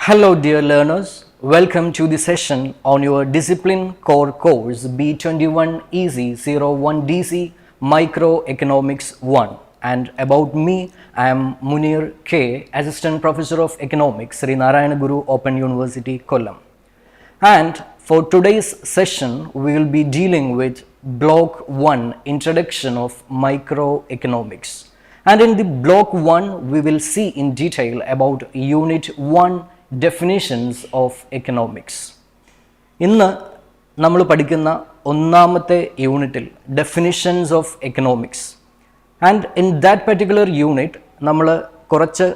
Hello, dear learners. Welcome to the session on your Discipline Core course B21 Easy 01 DC Microeconomics 1. And about me, I am Munir K, Assistant Professor of Economics, Sri Narayana Guru Open University, Kollam. And for today's session, we will be dealing with Block 1, Introduction of Microeconomics. And in the Block 1, we will see in detail about Unit 1, Definitions of Economics. ഇന്ന് നമ്മൾ പഠിക്കുന്ന ഒന്നാമത്തെ യൂണിറ്റിൽ definitions of economics. And in that particular unit നമ്മൾ കുറച്ച്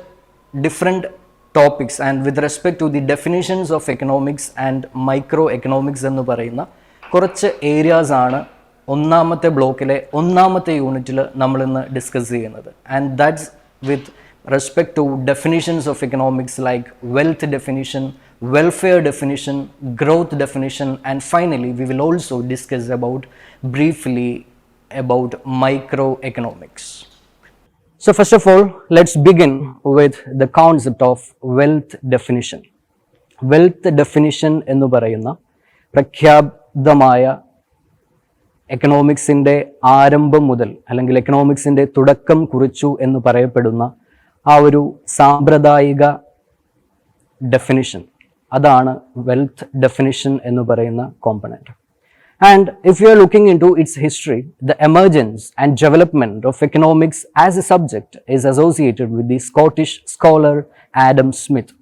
different topics and with respect to the definitions of economics and micro economics എന്ന് പറയുന്ന കുറച്ച് ഏരിയാസ് ആണ് ഒന്നാമത്തെ ബ്ലോക്കിലെ ഒന്നാമത്തെ യൂണിറ്റിൽ നമ്മളിന്ന് ഡിസ്കസ് ചെയ്യുന്നത്. And that's with respect to definitions of economics like wealth definition, welfare definition, growth definition, and finally we will also discuss briefly about microeconomics. So first of all, let's begin with the concept of wealth definition. Wealth definition ennu parayunna prakhyaപിതമായ എക്കണോമിക്സിൻ്റെ ആരംഭം മുതൽ അല്ലെങ്കിൽ എക്കണോമിക്സിൻ്റെ തുടക്കം കുറിച്ചു എന്ന് പറയപ്പെടുന്ന ആ ഒരു സാമ്പ്രദായിക ഡെഫിനിഷൻ, അതാണ് വെൽത്ത് ഡെഫിനിഷൻ എന്ന് പറയുന്ന component. And if you are looking into its history, the emergence and development of economics as a subject is associated with the Scottish scholar Adam Smith.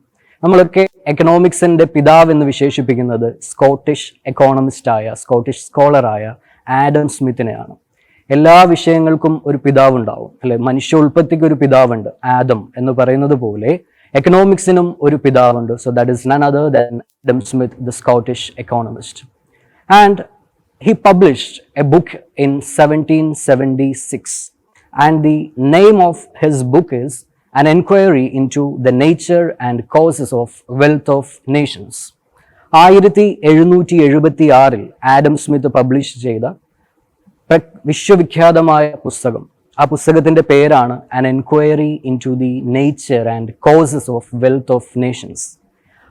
നമ്മളൊക്കെ എക്കണോമിക്സിൻ്റെ പിതാവ് എന്ന് വിശേഷിപ്പിക്കുന്നത് സ്കോട്ടിഷ് എക്കോണമിസ്റ്റായ സ്കോട്ടിഷ് സ്കോളറായ ആഡം സ്മിത്തിനെയാണ്. എല്ലാ വിഷയങ്ങൾക്കും ഒരു പിതാവുണ്ടാവും, അല്ലെ? മനുഷ്യ ഉൽപ്പത്തിക്ക് ഒരു പിതാവുണ്ട്, ആദം എന്ന് പറയുന്നത് പോലെ എക്കണോമിക്സിനും ഒരു പിതാവുണ്ട്. So that is none other than Adam Smith, the Scottish economist. And he published a book in 1776 and the name of his book is An Enquiry into the Nature and Causes of Wealth of Nations. 1776 Adam Smith publish ചെയ്ത വിശ്വവിഖ്യാതമായ പുസ്തകം, ആ പുസ്തകത്തിൻ്റെ പേരാണ് an enquiry into the nature and causes of wealth of nations.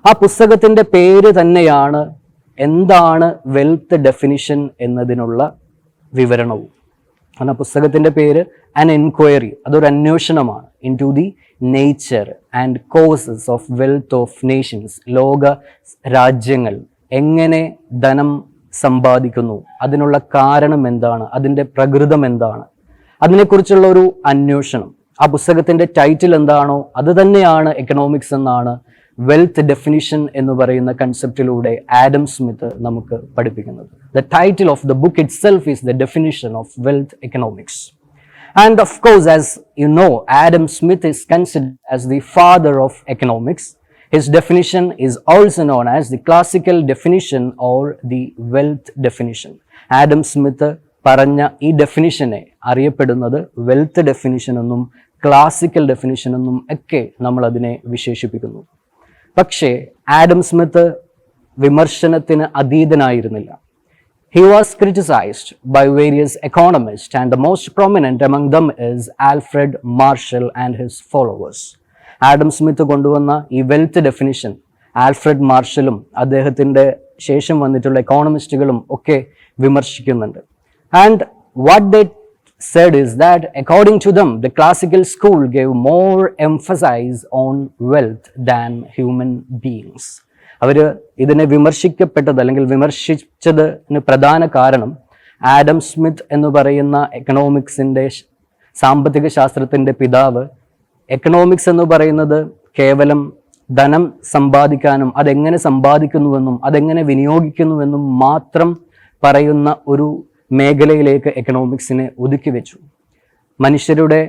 ആ പുസ്തകത്തിൻ്റെ പേര് തന്നെയാണ് എന്താണ് വെൽത്ത് ഡെഫിനിഷൻ എന്നതിനുള്ള വിവരണവും. കാരണം പുസ്തകത്തിൻ്റെ പേര് ആൻ എൻക്വയറി, അതൊരു അന്വേഷണമാണ് into the nature and causes of wealth of nations. ലോക രാജ്യങ്ങൾ എങ്ങനെ ധനം സമ്പാദിക്കുന്നു, അതിനുള്ള കാരണം എന്താണ്, അതിൻ്റെ പ്രകൃതം എന്താണ്, അതിനെക്കുറിച്ചുള്ള ഒരു അന്വേഷണം. ആ പുസ്തകത്തിൻ്റെ ടൈറ്റിൽ എന്താണോ അത് തന്നെയാണ് എക്കണോമിക്സ് എന്നാണ് വെൽത്ത് ഡെഫിനിഷൻ എന്ന് പറയുന്ന കൺസെപ്റ്റിലൂടെ ആഡം സ്മിത്ത് നമുക്ക് പഠിപ്പിക്കുന്നത്. The title of the book it self is the definition of wealth economics. And of course, as you know, Adam Smith is considered as the father of economics. His definition is also known as the classical definition or the wealth definition. Adam Smith പറഞ്ഞ ഈ ഡെഫിനിഷനെ അറിയപ്പെടുന്നത് wealth definition എന്നും classical definition എന്നും ഒക്കെ നമ്മൾ അതിനെ വിശേഷിപ്പിക്കുന്നു. പക്ഷേ ആഡം സ്മിത്ത് വിമർശനത്തിന് അതീതനായിരുന്നില്ല. He was criticized by various economists and the most prominent among them is Alfred Marshall and his followers. Adam Smith കൊണ്ടുവന്ന ഈ വെൽത്ത് ഡെഫിനിഷൻ ആൽഫ്രഡ് മാർഷലും അദ്ദേഹത്തിൻ്റെ ശേഷം വന്നിട്ടുള്ള എക്കോണമിസ്റ്റുകളും ഒക്കെ വിമർശിക്കുന്നുണ്ട്. And what they said is that according to them the classical school gave more emphasis on wealth than human beings. അവർ ഇതിനെ വിമർശിക്കപ്പെട്ടത് അല്ലെങ്കിൽ വിമർശിച്ചതിന് പ്രധാന കാരണം ആഡം സ്മിത്ത് എന്ന് പറയുന്ന എക്കണോമിക്സിൻ്റെ സാമ്പത്തിക ശാസ്ത്രത്തിൻ്റെ പിതാവ് എക്കണോമിക്സ് എന്ന് പറയുന്നത് കേവലം ധനം സമ്പാദിക്കാനും അതെങ്ങനെ സമ്പാദിക്കുന്നുവെന്നും അതെങ്ങനെ വിനിയോഗിക്കുന്നുവെന്നും മാത്രം പറയുന്ന ഒരു മേഖലയിലേക്ക് എക്കണോമിക്സിനെ ഒതുക്കി വെച്ചു. മനുഷ്യരുടെ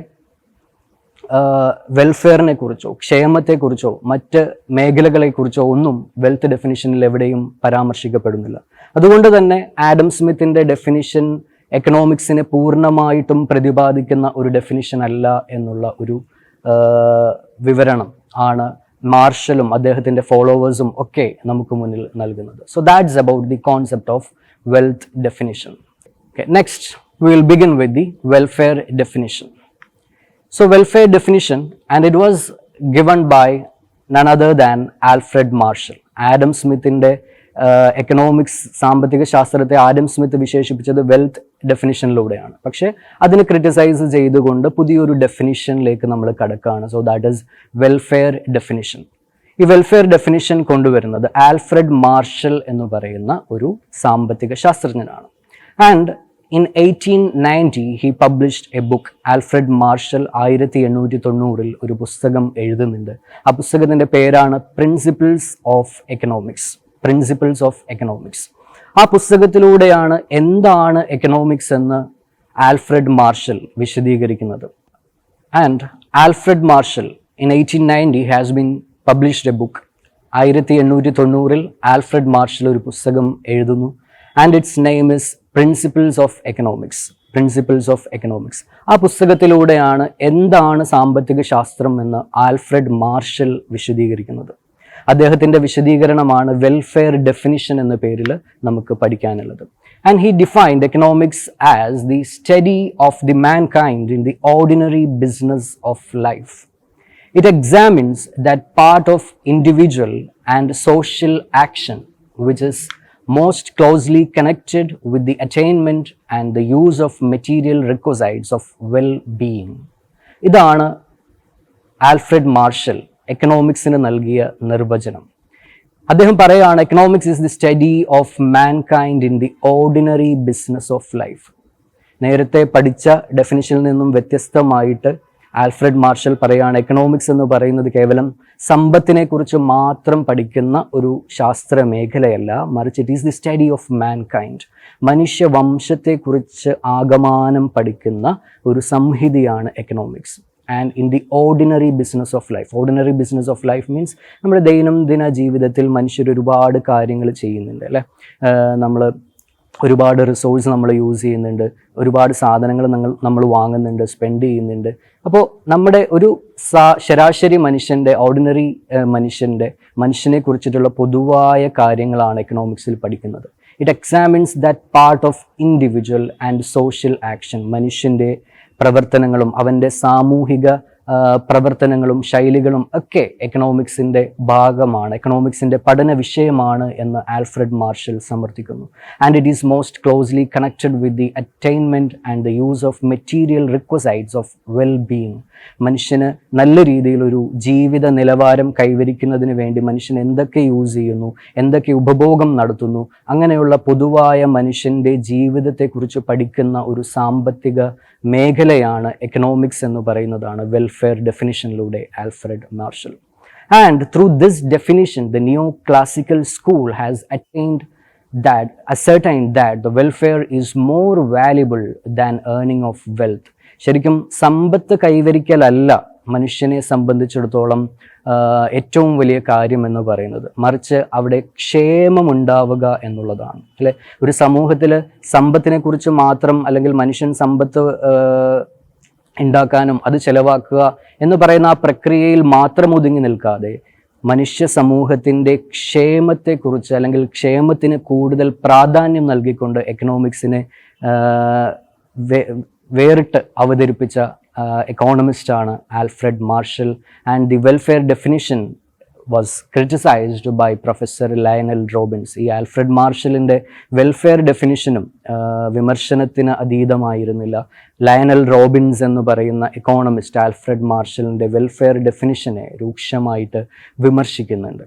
വെൽഫെയറിനെ കുറിച്ചോ ക്ഷേമത്തെക്കുറിച്ചോ മറ്റ് മേഖലകളെക്കുറിച്ചോ ഒന്നും വെൽത്ത് ഡെഫിനിഷനിൽ എവിടെയും പരാമർശിക്കപ്പെടുന്നില്ല. അതുകൊണ്ട് തന്നെ ആഡം സ്മിത്തിൻ്റെ ഡെഫിനിഷൻ എക്കണോമിക്സിനെ പൂർണ്ണമായിട്ടും പ്രതിപാദിക്കുന്ന ഒരു ഡെഫിനിഷൻ അല്ല എന്നുള്ള ഒരു വിവരണം ആണ് മാർഷലും അദ്ദേഹത്തിൻ്റെ ഫോളോവേഴ്സും ഒക്കെ നമുക്ക് മുന്നിൽ നൽകുന്നത്. So that's about the concept of wealth definition. Okay, next we will begin with the welfare definition. So welfare definition, and it was given by none other than Alfred Marshall. Adam സ്മിത്തിന്റെ economics, സാമ്പത്തിക ശാസ്ത്രത്തെ Adam Smith വിശേഷിപ്പിച്ചത് wealth ഡെഫിനിഷനിലൂടെയാണ്. പക്ഷെ അതിനെ criticise ചെയ്തുകൊണ്ട് പുതിയൊരു ഡെഫിനിഷനിലേക്ക് നമ്മൾ കടക്കുകയാണ്. So that is welfare definition. ഈ വെൽഫെയർ ഡെഫിനിഷൻ കൊണ്ടുവരുന്നത് ആൽഫ്രഡ് മാർഷൽ എന്ന് പറയുന്ന ഒരു സാമ്പത്തിക ശാസ്ത്രജ്ഞനാണ്. And in 1890 he published a book. Alfred Marshall 1890 ഒരു പുസ്തകം എഴുതുന്നുണ്ട്. ആ പുസ്തകത്തിന്റെ പേരാണ് principles of economics. Principles of economics. ആ പുസ്തകത്തിലൂടെയാണ് എന്താണ് എക്കണോമിക്സ് എന്ന് ആൽഫ്രഡ് മാർഷൽ വിശദീകരിക്കുന്നത്. And Alfred marshal in 1890 has been published a book. 1890 Alfred marshal ഒരു പുസ്തകം എഴുതുന്നു. And it's name is principles of economics. Principles of economics. ആ പുസ്തകത്തിലൂടെയാണ് എന്താണ് സാമ്പത്തിക ശാസ്ത്രം എന്ന് ആൽഫ്രഡ് മാർഷൽ വിശദീകരിക്കുന്നത്. അദ്ദേഹത്തിൻ്റെ വിശദീകരണമാണ് വെൽഫെയർ ഡെഫിനിഷൻ എന്ന പേരിൽ നമുക്ക് പഠിക്കാനുള്ളത്. And he defined economics as the study of the mankind in the ordinary business of life. It examines that part of individual and social action which is most closely connected with the attainment and the use of material requisites of well-being. ഇതാണ് Alfred marshal എക്കണോമിക്സിന് നൽകിയ നിർവചനം. അദ്ദേഹം പറയുകയാണ് economics is the study of mankind in the ordinary business of life. നേരത്തെ പഠിച്ച ഡെഫിനിഷനിൽ നിന്നും വ്യത്യസ്തമായിട്ട് Alfred marshal പറയുകയാണ് എക്കണോമിക്സ് എന്ന് പറയുന്നത് കേവലം സമ്പത്തിനെ കുറിച്ച് മാത്രം പഠിക്കുന്ന ഒരു ശാസ്ത്ര മേഖലയല്ല, മറിച്ച് it is the study of mankind. മനുഷ്യവംശത്തെക്കുറിച്ച് ആകമാനം പഠിക്കുന്ന ഒരു സംഹിതയാണ് economics. And in the ordinary business of life. Ordinary business of life means നമ്മുടെ ദൈനംദിന ജീവിതത്തിൽ മനുഷ്യർ ഒരുപാട് കാര്യങ്ങൾ ചെയ്യുന്നുണ്ട് അല്ലേ. നമ്മൾ ഒരുപാട് റിസോഴ്സ് നമ്മൾ യൂസ് ചെയ്യുന്നുണ്ട്, ഒരുപാട് സാധനങ്ങൾ നമ്മൾ വാങ്ങുന്നുണ്ട്, സ്പെൻഡ് ചെയ്യുന്നുണ്ട്. അപ്പോൾ നമ്മുടെ ഒരു ശരാശരി മനുഷ്യൻ്റെ, ഓർഡിനറി മനുഷ്യനെ കുറിച്ചിട്ടുള്ള പൊതുവായ കാര്യങ്ങളാണ് എക്കണോമിക്സിൽ പഠിക്കുന്നത്. It examines that part of individual and social action. മനുഷ്യൻ്റെ പ്രവർത്തനങ്ങളും അവൻ്റെ സാമൂഹിക പ്രവർത്തനങ്ങളും ശൈലികളും ഒക്കെ എക്കണോമിക്സിൻ്റെ ഭാഗമാണ്, എക്കണോമിക്സിൻ്റെ പഠന വിഷയമാണ് എന്ന് ആൽഫ്രഡ് മാർഷൽ സമർത്ഥിക്കുന്നു. And it is most closely connected with the attainment and the use of material requisites of well being. മനുഷ്യന് നല്ല രീതിയിലൊരു ജീവിത നിലവാരം കൈവരിക്കുന്നതിന് വേണ്ടി മനുഷ്യൻ എന്തൊക്കെ യൂസ് ചെയ്യുന്നു, എന്തൊക്കെ ഉപഭോഗം നടത്തുന്നു, അങ്ങനെയുള്ള പൊതുവായ മനുഷ്യൻ്റെ ജീവിതത്തെക്കുറിച്ച് പഠിക്കുന്ന ഒരു സാമ്പത്തിക മേഖലയാണ് എക്കണോമിക്സ് എന്ന് പറയുന്നതാണ് വെൽഫെയർ ഡെഫിനിഷനിലൂടെ Alfred Marshall. And through this definition the neoclassical school has ascertained that the welfare is more valuable than earning of wealth. ശരിക്കും സമ്പത്ത് കൈവരിക്കലല്ല മനുഷ്യനെ സംബന്ധിച്ചിടത്തോളം ഏറ്റവും വലിയ കാര്യം എന്ന് പറയുന്നത്, മറിച്ച് അവിടെ ക്ഷേമമുണ്ടാവുക എന്നുള്ളതാണ് അല്ലെ. ഒരു സമൂഹത്തിൽ സമ്പത്തിനെ കുറിച്ച് മാത്രം, അല്ലെങ്കിൽ മനുഷ്യൻ സമ്പത്ത് ഉണ്ടാക്കാനും അത് ചെലവാക്കുക എന്ന് പറയുന്ന ആ പ്രക്രിയയിൽ മാത്രം ഒതുങ്ങി നിൽക്കാതെ മനുഷ്യ സമൂഹത്തിൻ്റെ ക്ഷേമത്തെക്കുറിച്ച്, അല്ലെങ്കിൽ ക്ഷേമത്തിന് കൂടുതൽ പ്രാധാന്യം നൽകിക്കൊണ്ട് എക്കണോമിക്സിനെ വേറിട്ട് അവതരിപ്പിച്ച എക്കോണമിസ്റ്റാണ് Alfred Marshall. And the welfare definition was criticised by professor Lionel Robbins. ഈ ആൽഫ്രഡ് മാർഷലിൻ്റെ വെൽഫെയർ ഡെഫിനിഷനും വിമർശനത്തിന് അതീതമായിരുന്നില്ല. ലയണൽ റോബിൻസ് എന്ന് പറയുന്ന എക്കോണമിസ്റ്റ് ആൽഫ്രഡ് മാർഷലിൻ്റെ വെൽഫെയർ ഡെഫിനിഷനെ രൂക്ഷമായിട്ട് വിമർശിക്കുന്നുണ്ട്.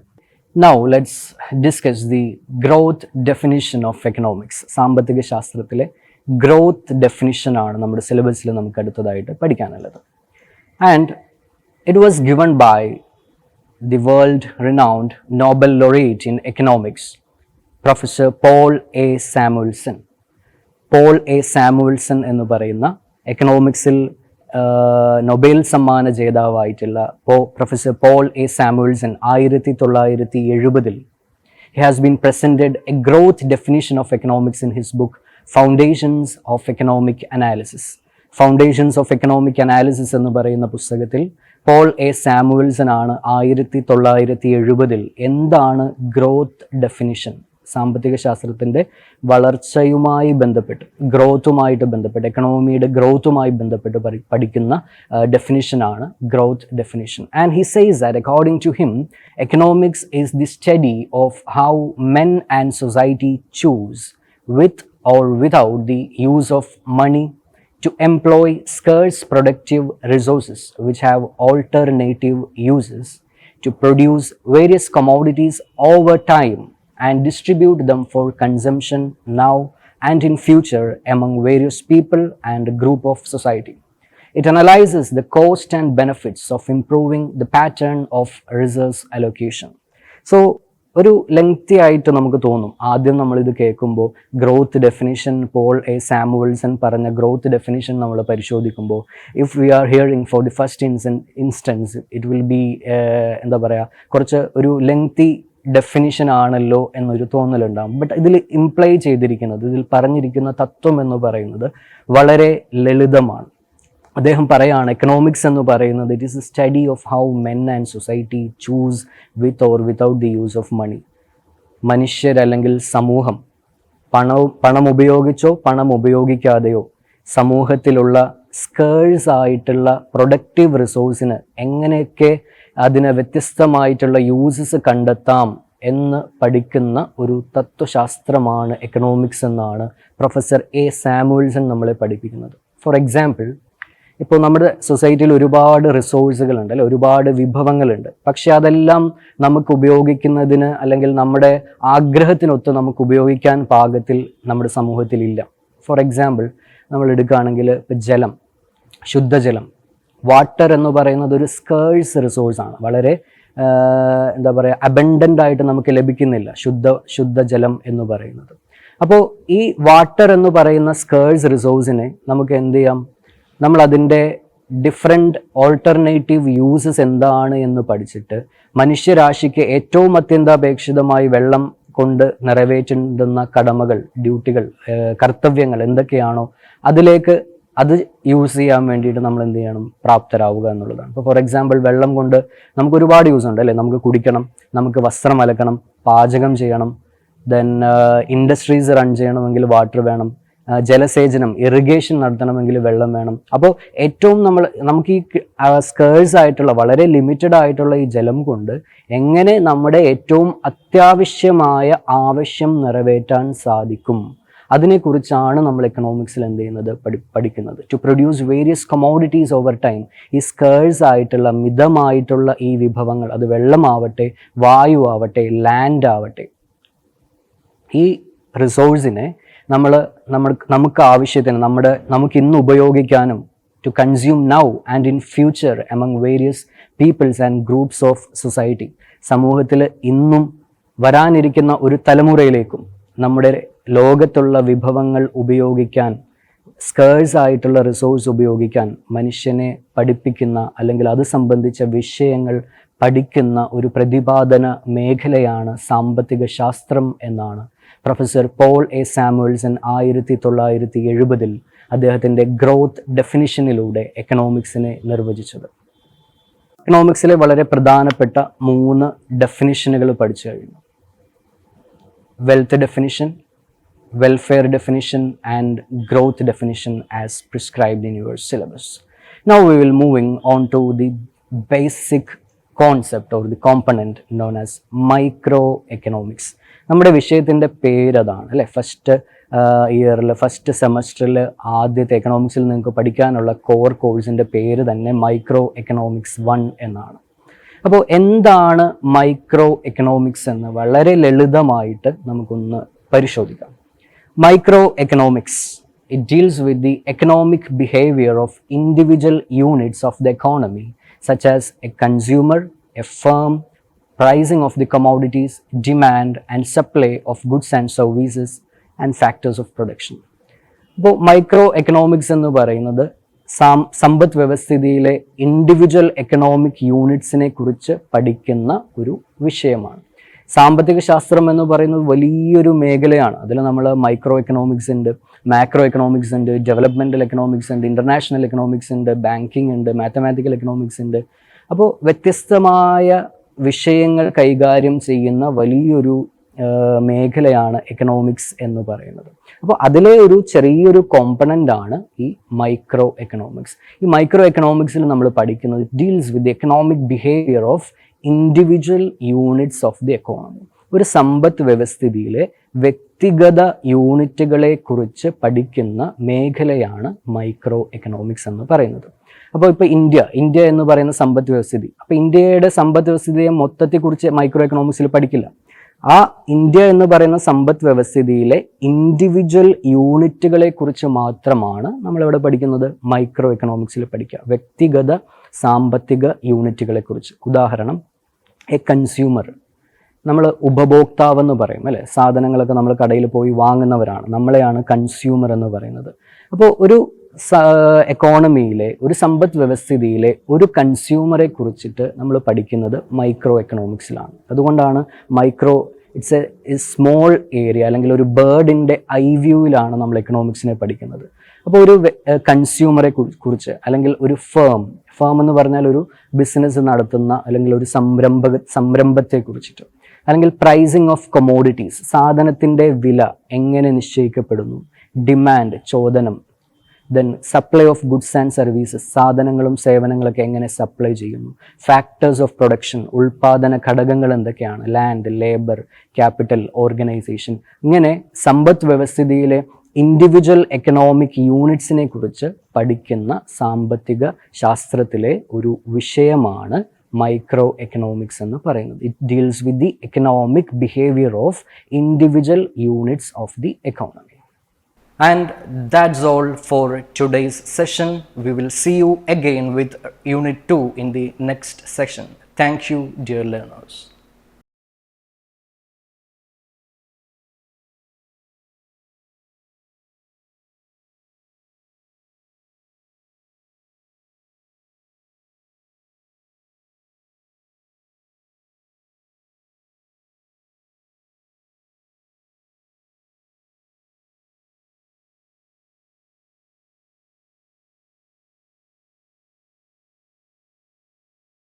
Now let's discuss the growth definition of economics. സാമ്പത്തിക ശാസ്ത്രത്തിലെ ഗ്രോത്ത് ഡെഫിനിഷനാണ് നമ്മുടെ സിലബസിൽ നമുക്ക് അടുത്തതായിട്ട് പഠിക്കാനുള്ളത്. And it was given by the world renowned Nobel laureate in economics professor Paul A Samuelson. Paul A Samuelson എന്ന് പറയുന്ന എക്കണോമിക്സിൽ നൊബേൽ സമ്മാന ജേതാവായിട്ടുള്ള professor Paul A Samuelson 1970 he has been presented a growth definition of economics in his book Foundations of Economic Analysis. Foundations of Economic Analysis എന്ന് പറയുന്ന പുസ്തകത്തിൽ Paul A Samuelson ആണ് 1970 എന്താണ് ഗ്രോത്ത് ഡെഫിനിഷൻ, സാമ്പത്തിക ശാസ്ത്രത്തിൻ്റെ വളർച്ചയുമായി ബന്ധപ്പെട്ട്, ഗ്രോത്തുമായിട്ട് ബന്ധപ്പെട്ട്, എക്കണോമിയുടെ ഗ്രോത്തുമായി ബന്ധപ്പെട്ട് പഠിക്കുന്ന ഡെഫിനിഷനാണ് growth definition. And he says that according to him economics is the study of how men and society choose with or without the use of money to employ scarce productive resources which have alternative uses to produce various commodities over time and distribute them for consumption now and in future among various people and group of society. It analyzes the cost and benefits of improving the pattern of resource allocation. So ഒരു lengthy ആയിട്ട് നമുക്ക് തോന്നും ആദ്യം നമ്മളിത് കേൾക്കുമ്പോൾ. Growth definition, Paul A Samuelson പറഞ്ഞ growth definition നമ്മൾ പരിശോധിക്കുമ്പോൾ, if we are hearing for the first instance it will be എന്താ പറയുക, കുറച്ച് ഒരു ലെങ്തി ഡെഫിനിഷൻ ആണല്ലോ എന്നൊരു തോന്നലുണ്ടാകും. ബട്ട് ഇതിൽ ഇംപ്ലൈ ചെയ്തിരിക്കുന്നത്, ഇതിൽ പറഞ്ഞിരിക്കുന്ന തത്വം എന്ന് പറയുന്നത് വളരെ ലളിതമാണ്. അദ്ദേഹം പറയാണ്, എക്കണോമിക്സ് എന്ന് പറയുന്നത് it is a study of how men and society choose with or without the use of money. മനുഷ്യരല്ലെങ്കിൽ സമൂഹം പണം ഉപയോഗിച്ചോ പണം ഉപയോഗിക്കാതെയോ സമൂഹത്തിലുള്ള സ്കേഴ്സ് ആയിട്ടുള്ള പ്രൊഡക്റ്റീവ് റിസോഴ്സിന് എങ്ങനെയൊക്കെ അതിന് വ്യത്യസ്തമായിട്ടുള്ള യൂസസ് കണ്ടെത്താം എന്ന് പഠിക്കുന്ന ഒരു തത്വശാസ്ത്രമാണ് എക്കണോമിക്സ് എന്നാണ് പ്രൊഫസർ എ സാമുവൽസൺ നമ്മളെ പഠിപ്പിക്കുന്നത്. ഫോർ എക്സാമ്പിൾ, ഇപ്പോൾ നമ്മുടെ സൊസൈറ്റിയിൽ ഒരുപാട് റിസോഴ്സുകളുണ്ട് അല്ലെ, ഒരുപാട് വിഭവങ്ങളുണ്ട്. പക്ഷെ അതെല്ലാം നമുക്ക് ഉപയോഗിക്കുന്നതിന് അല്ലെങ്കിൽ നമ്മുടെ ആഗ്രഹത്തിനൊത്ത് നമുക്ക് ഉപയോഗിക്കാൻ പാകത്തിൽ നമ്മുടെ സമൂഹത്തിലില്ല. ഫോർ എക്സാമ്പിൾ നമ്മൾ എടുക്കുകയാണെങ്കിൽ ഇപ്പോൾ ജലം, ശുദ്ധജലം, വാട്ടർ എന്ന് പറയുന്നത് ഒരു സ്കേഴ്സ് റിസോഴ്സാണ്. വളരെ എന്താ പറയുക, അബൻഡൻ്റ് ആയിട്ട് നമുക്ക് ലഭിക്കുന്നില്ല ശുദ്ധജലം എന്ന് പറയുന്നത്. അപ്പോൾ ഈ വാട്ടർ എന്ന് പറയുന്ന സ്കേഴ്സ് റിസോഴ്സിനെ നമുക്ക് എന്ത് ചെയ്യാം, നമ്മൾ അതിൻ്റെ ഡിഫറെൻറ്റ് ഓൾട്ടർനേറ്റീവ് യൂസസ് എന്താണ് എന്ന് പഠിച്ചിട്ട് മനുഷ്യരാശിക്ക് ഏറ്റവും അത്യന്താപേക്ഷിതമായി വെള്ളം കൊണ്ട് നിറവേറ്റുന്ന കടമകൾ, ഡ്യൂട്ടികൾ, കർത്തവ്യങ്ങൾ എന്തൊക്കെയാണോ അതിലേക്ക് അത് യൂസ് ചെയ്യാൻ വേണ്ടിയിട്ട് നമ്മൾ എന്ത് ചെയ്യണം, പ്രാപ്തരാവുക എന്നുള്ളതാണ്. ഇപ്പോൾ ഫോർ എക്സാമ്പിൾ വെള്ളം കൊണ്ട് നമുക്ക് ഒരുപാട് യൂസ് ഉണ്ട് അല്ലേ. നമുക്ക് കുടിക്കണം, നമുക്ക് വസ്ത്രം അലക്കണം, പാചകം ചെയ്യണം, ദെൻ ഇൻഡസ്ട്രീസ് റൺ ചെയ്യണമെങ്കിൽ വാട്ടർ വേണം, ജലസേചനം, ഇറിഗേഷൻ നടത്തണമെങ്കിൽ വെള്ളം വേണം. അപ്പോൾ ഏറ്റവും നമുക്ക് ഈ സ്കേഴ്സ് ആയിട്ടുള്ള വളരെ ലിമിറ്റഡ് ആയിട്ടുള്ള ഈ ജലം കൊണ്ട് എങ്ങനെ നമ്മുടെ ഏറ്റവും അത്യാവശ്യമായ ആവശ്യം നിറവേറ്റാൻ സാധിക്കും, അതിനെക്കുറിച്ചാണ് നമ്മൾ എക്കണോമിക്സിൽ എന്ത് ചെയ്യുന്നത്, പഠിക്കുന്നത്. To produce various commodities over time. ഈ സ്കേഴ്സ് ആയിട്ടുള്ള മിതമായിട്ടുള്ള ഈ വിഭവങ്ങൾ, അത് വെള്ളമാവട്ടെ, വായു ആവട്ടെ, ലാൻഡ് ആവട്ടെ, ഈ റിസോഴ്സിനെ നമുക്ക് ആവശ്യത്തിന് നമുക്ക് ഇന്ന് ഉപയോഗിക്കാനും, to consume now and in future among various peoples and groups of society. സമൂഹത്തിൽ ഇന്നും വരാനിരിക്കുന്ന ഒരു തലമുറയിലേക്കും നമ്മുടെ ലോകത്തുള്ള വിഭവങ്ങൾ ഉപയോഗിക്കാൻ, സ്കേഴ്സ് ആയിട്ടുള്ള റിസോഴ്സ് ഉപയോഗിക്കാൻ മനുഷ്യനെ പഠിപ്പിക്കുന്ന അല്ലെങ്കിൽ അത് സംബന്ധിച്ച വിഷയങ്ങൾ പഠിക്കുന്ന ഒരു പ്രതിപാദന മേഖലയാണ് സാമ്പത്തിക ശാസ്ത്രം എന്നാണ് പ്രൊഫസർ പോൾ എ സാമുവൽസൺ 1970 അദ്ദേഹത്തിൻ്റെ ഗ്രോത്ത് ഡെഫിനിഷനിലൂടെ എക്കണോമിക്സിനെ നിർവചിച്ചത്. എക്കണോമിക്സിലെ വളരെ പ്രധാനപ്പെട്ട 3 ഡെഫിനിഷനുകൾ പഠിച്ചു കഴിഞ്ഞു. Wealth definition, welfare definition and growth definition as prescribed in your syllabus. Now we will moving on to the basic concept or the component known as microeconomics. നമ്മുടെ വിഷയത്തിൻ്റെ പേരതാണ് അല്ലേ. First ഇയറിൽ, first സെമസ്റ്ററിൽ ആദ്യത്തെ എക്കണോമിക്സിൽ നിങ്ങൾക്ക് പഠിക്കാനുള്ള കോർ കോഴ്സിൻ്റെ പേര് തന്നെ മൈക്രോ എക്കണോമിക്സ് 1 എന്നാണ്. അപ്പോൾ എന്താണ് മൈക്രോ എക്കണോമിക്സ് എന്ന് വളരെ ലളിതമായിട്ട് നമുക്കൊന്ന് പരിശോധിക്കാം. Microeconomics, it deals with the economic behavior of individual units of the economy, such as a consumer, a firm, pricing of the commodities, demand and supply of goods and services, and factors of production. അപ്പോൾ micro economics എന്ന് പറയുന്നത് സമ്പദ് വ്യവസ്ഥിതിയിലെ individual economic യൂണിറ്റ്സിനെ കുറിച്ച് പഠിക്കുന്ന ഒരു വിഷയമാണ്. സാമ്പത്തിക ശാസ്ത്രം എന്ന് പറയുന്നത് വലിയൊരു മേഖലയാണ്. അതിൽ നമ്മൾ മൈക്രോ എക്കണോമിക്സ് ഉണ്ട്, മാക്രോ എക്കണോമിക്സ് ഉണ്ട്, ഡെവലപ്മെൻറ്റൽ എക്കണോമിക്സ് ഉണ്ട്, ഇൻ്റർനാഷണൽ എക്കണോമിക്സ് ഉണ്ട്, ബാങ്കിങ് ഉണ്ട്, മാത്തമാറ്റിക്കൽ എക്കണോമിക്സ് ഉണ്ട്. അപ്പോൾ വ്യത്യസ്തമായ വിഷയങ്ങൾ കൈകാര്യം ചെയ്യുന്ന വലിയൊരു മേഖലയാണ് എക്കണോമിക്സ് എന്ന് പറയുന്നത്. അപ്പോൾ അതിലെ ഒരു ചെറിയൊരു കോമ്പണൻ്റ് ആണ് ഈ മൈക്രോ എക്കണോമിക്സ്. ഈ മൈക്രോ എക്കണോമിക്സിൽ നമ്മൾ പഠിക്കുന്നത് deals with the economic behaviour of individual units of the economy. ഒരു സമ്പദ് വ്യവസ്ഥിതിയിലെ വ്യക്തിഗത യൂണിറ്റുകളെ കുറിച്ച് പഠിക്കുന്ന മേഖലയാണ് മൈക്രോ എക്കണോമിക്സ് എന്ന് പറയുന്നത്. അപ്പോൾ ഇപ്പോൾ ഇന്ത്യ എന്ന് പറയുന്ന സമ്പദ് വ്യവസ്ഥിതി, അപ്പോൾ ഇന്ത്യയുടെ സമ്പദ് വ്യവസ്ഥിതിയെ മൊത്തത്തെക്കുറിച്ച് മൈക്രോ എക്കണോമിക്സിൽ പഠിക്കില്ല. ആ ഇന്ത്യ എന്ന് പറയുന്ന സമ്പദ് വ്യവസ്ഥിതിയിലെ ഇൻഡിവിജ്വൽ യൂണിറ്റുകളെ കുറിച്ച് മാത്രമാണ് നമ്മളിവിടെ പഠിക്കുന്നത് മൈക്രോ എക്കണോമിക്സിൽ പഠിക്കുക, വ്യക്തിഗത സാമ്പത്തിക യൂണിറ്റുകളെ കുറിച്ച്. ഉദാഹരണം, എ കൺസ്യൂമർ, നമ്മൾ ഉപഭോക്താവെന്ന് പറയും അല്ലേ, സാധനങ്ങളൊക്കെ നമ്മൾ കടയിൽ പോയി വാങ്ങുന്നവരാണ്, നമ്മളെയാണ് കൺസ്യൂമർ എന്ന് പറയുന്നത്. അപ്പോൾ ഒരു എക്കോണമിയിലെ ഒരു സമ്പദ് വ്യവസ്ഥിതിയിലെ ഒരു കൺസ്യൂമറെ കുറിച്ചിട്ട് നമ്മൾ പഠിക്കുന്നത് മൈക്രോ എക്കണോമിക്സിലാണ്. അതുകൊണ്ടാണ് micro, it's A small area, അല്ലെങ്കിൽ ഒരു ബേർഡിൻ്റെ ഐ വ്യൂവിലാണ് നമ്മൾ എക്കണോമിക്സിനെ പഠിക്കുന്നത്. അപ്പോൾ ഒരു കൺസ്യൂമറെ കുറിച്ച്, അല്ലെങ്കിൽ ഒരു ഫേം എന്ന് പറഞ്ഞാൽ ഒരു ബിസിനസ് നടത്തുന്ന അല്ലെങ്കിൽ ഒരു സംരംഭത്തെ കുറിച്ചിട്ട്, അല്ലെങ്കിൽ പ്രൈസിങ് ഓഫ് കൊമോഡിറ്റീസ്, സാധനത്തിൻ്റെ വില എങ്ങനെ നിശ്ചയിക്കപ്പെടുന്നു, ഡിമാൻഡ്, ചോദനം, then supply of goods and services, സാധനങ്ങളും സേവനങ്ങളൊക്കെ എങ്ങനെ സപ്ലൈ ചെയ്യുന്നു, ഫാക്ടേഴ്സ് ഓഫ് പ്രൊഡക്ഷൻ, ഉൽപാദന ഘടകങ്ങൾ എന്തൊക്കെയാണ്, ലാൻഡ്, ലേബർ, ക്യാപിറ്റൽ, ഓർഗനൈസേഷൻ. ഇങ്ങനെ സമ്പദ് വ്യവസ്ഥിതിയിലെ ഇൻഡിവിജ്വൽ എക്കണോമിക് യൂണിറ്റ്സിനെ കുറിച്ച് പഠിക്കുന്ന സാമ്പത്തിക ശാസ്ത്രത്തിലെ ഒരു വിഷയമാണ് മൈക്രോ എക്കണോമിക്സ് എന്ന് പറയുന്നത്. It deals with the economic behaviour of individual units of the economy. And that's all for today's session. We will see you again with Unit 2 in the next session. Thank you, dear learners.